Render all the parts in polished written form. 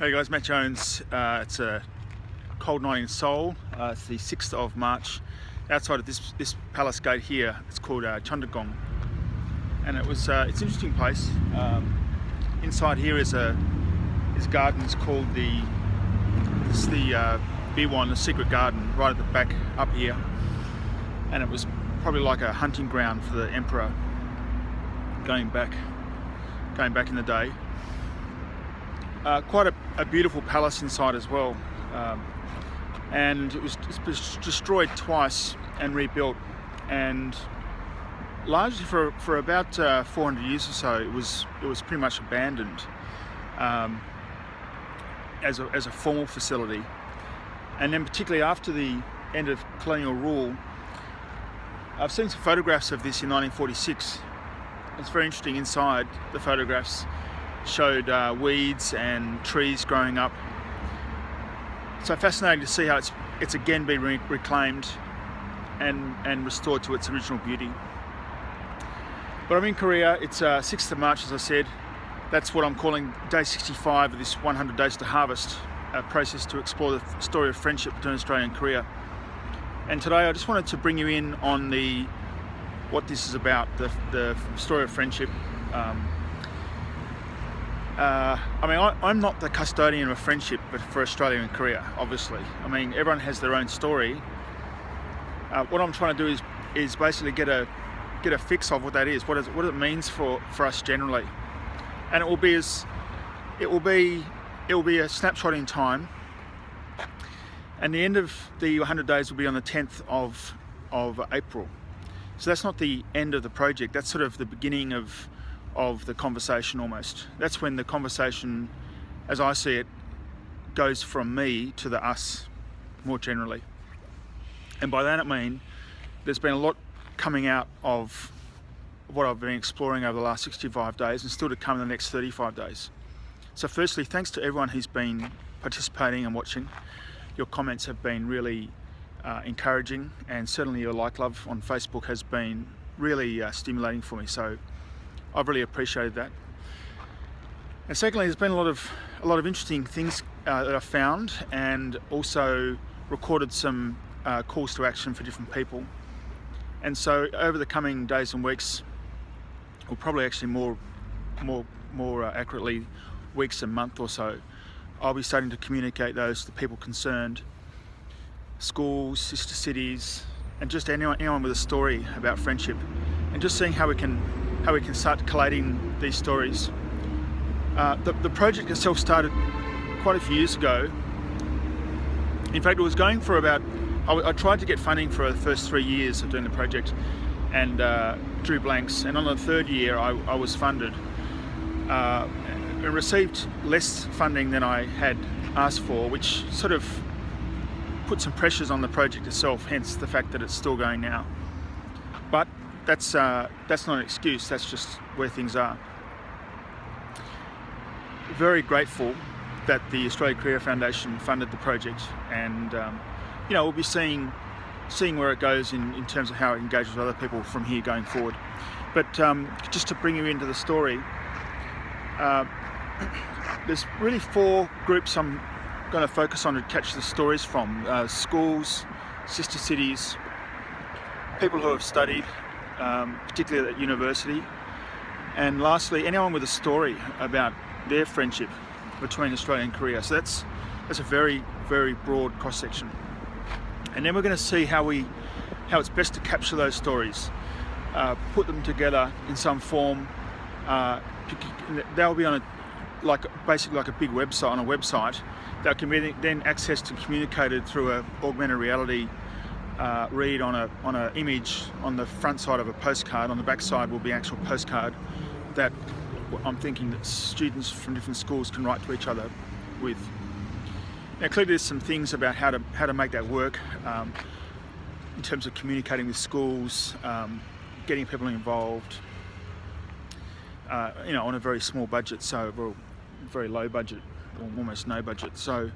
Hey guys, Matt Jones. It's a cold night in Seoul. It's the 6th of March. Outside of this palace gate here, it's called Changdeokgung, and it's an interesting place. Inside here is gardens called the Biwon, the secret garden, right at the back up here, and it was probably like a hunting ground for the emperor going back in the day. Quite a beautiful palace inside as well, and it was destroyed twice and rebuilt, and largely for about 400 years or so it was pretty much abandoned as a formal facility. And then particularly after the end of colonial rule, I've seen some photographs of this in 1946. It's very interesting. Inside, the photographs showed weeds and trees growing up. So fascinating to see how it's again been reclaimed and restored to its original beauty. But I'm in Korea. It's 6th of March, as I said. That's what I'm calling day 65 of this 100 Days to Harvest process to explore the story of friendship between Australia and Korea. And today I just wanted to bring you in on what this is about, the story of friendship. I'm not the custodian of friendship, but for Australia and Korea, obviously. I mean, everyone has their own story. What I'm trying to do is basically get a fix of what that is, what it means for us generally, and it will be a snapshot in time. And the end of the 100 days will be on the 10th of April. So that's not the end of the project. That's sort of the beginning of the conversation almost. That's when the conversation, as I see it, goes from me to the us more generally. And by that I mean there's been a lot coming out of what I've been exploring over the last 65 days and still to come in the next 35 days. So firstly, thanks to everyone who's been participating and watching. Your comments have been really encouraging, and certainly your love on Facebook has been really stimulating for me. So I've really appreciated that. And secondly, there's been a lot of interesting things that I've found, and also recorded some calls to action for different people. And so over the coming days and weeks, or probably actually more accurately weeks and month or so, I'll be starting to communicate those to people concerned, schools, sister cities, and just anyone with a story about friendship, and just seeing how we can start collating these stories. The project itself started quite a few years ago. In fact, it was going for about, I tried to get funding for the first 3 years of doing the project, and drew blanks, and on the third year I was funded. I received less funding than I had asked for, which sort of put some pressures on the project itself, hence the fact that it's still going now. But that's not an excuse, that's just where things are. Very grateful that the Australia-Korea Foundation funded the project, and we'll be seeing where it goes in terms of how it engages with other people from here going forward. But just to bring you into the story, there's really 4 groups I'm going to focus on to catch the stories from: schools, sister cities, people who have studied, particularly at university, and lastly, anyone with a story about their friendship between Australia and Korea. So that's a very, very broad cross section. And then we're going to see how it's best to capture those stories, put them together in some form. They'll be on basically like a big website, on a website that can be then accessed and communicated through a augmented reality read on a image on the front side of a postcard. On the back side will be an actual postcard that I'm thinking that students from different schools can write to each other with. Now, clearly there's some things about how to make that work in terms of communicating with schools, getting people involved, on a very small budget, so very low budget, or almost no budget. So,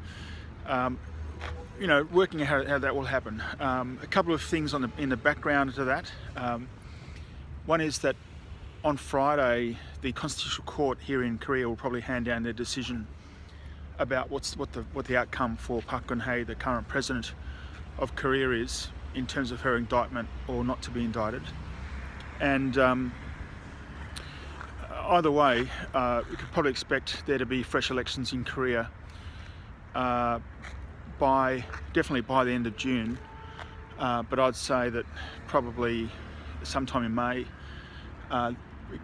working out how that will happen. A couple of things in the background to that. One is that on Friday, the Constitutional Court here in Korea will probably hand down their decision about what the outcome for Park Geun-hye, the current president of Korea, is in terms of her indictment or not to be indicted. And either way, we could probably expect there to be fresh elections in Korea definitely by the end of June. But I'd say that probably sometime in May,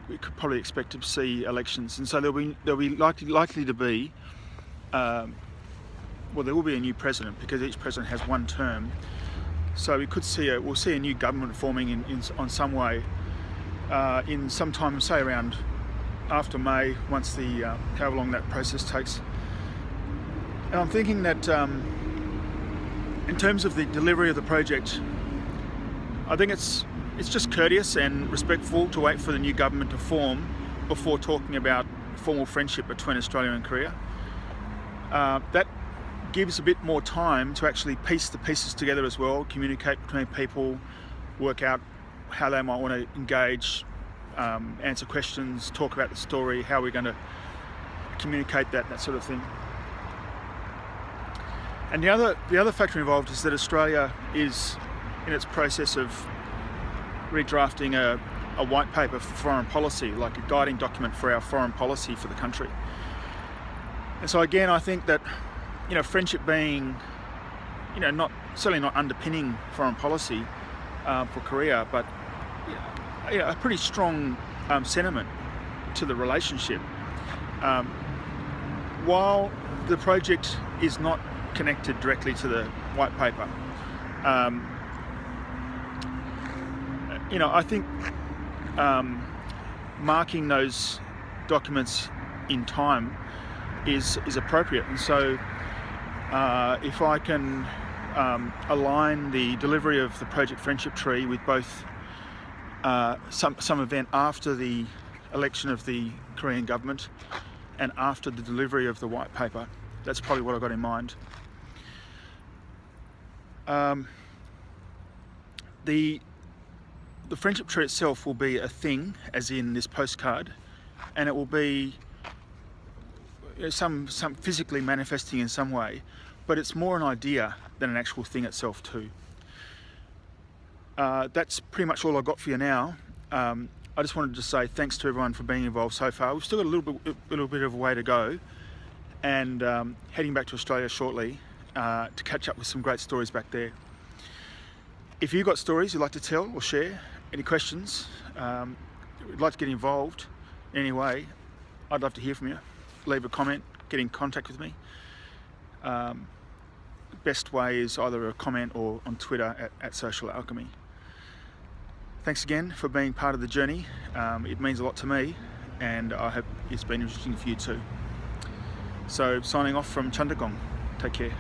we could probably expect to see elections, and so there'll be likely to be there will be a new president, because each president has one term. So we'll see a new government forming on some way in some time, say around after May, once the however long that process takes. And I'm thinking that in terms of the delivery of the project, I think it's just courteous and respectful to wait for the new government to form before talking about formal friendship between Australia and Korea. That gives a bit more time to actually piece the pieces together as well, communicate between people, work out how they might want to engage, answer questions, talk about the story, how we're going to communicate that sort of thing. And the other factor involved is that Australia is in its process of redrafting a white paper for foreign policy, like a guiding document for our foreign policy for the country. And so again, I think that, friendship being, certainly not underpinning foreign policy for Korea, but a pretty strong sentiment to the relationship. While the project is not connected directly to the white paper, I think marking those documents in time is appropriate. And so if I can align the delivery of the Project Friendship Tree with both some event after the election of the Korean government and after the delivery of the white paper, that's probably what I got in mind. The friendship tree itself will be a thing, as in this postcard, and it will be some physically manifesting in some way, but it's more an idea than an actual thing itself too. That's pretty much all I've got for you now. I just wanted to say thanks to everyone for being involved so far. We've still got a little bit of a way to go, and heading back to Australia shortly to catch up with some great stories back there. If you've got stories you'd like to tell or share, any questions, would like to get involved in any way, I'd love to hear from you. Leave a comment, get in contact with me. Best way is either a comment or on Twitter at Social Alchemy. Thanks again for being part of the journey. It means a lot to me, and I hope it's been interesting for you too. So signing off from Changdeokgung. Take care.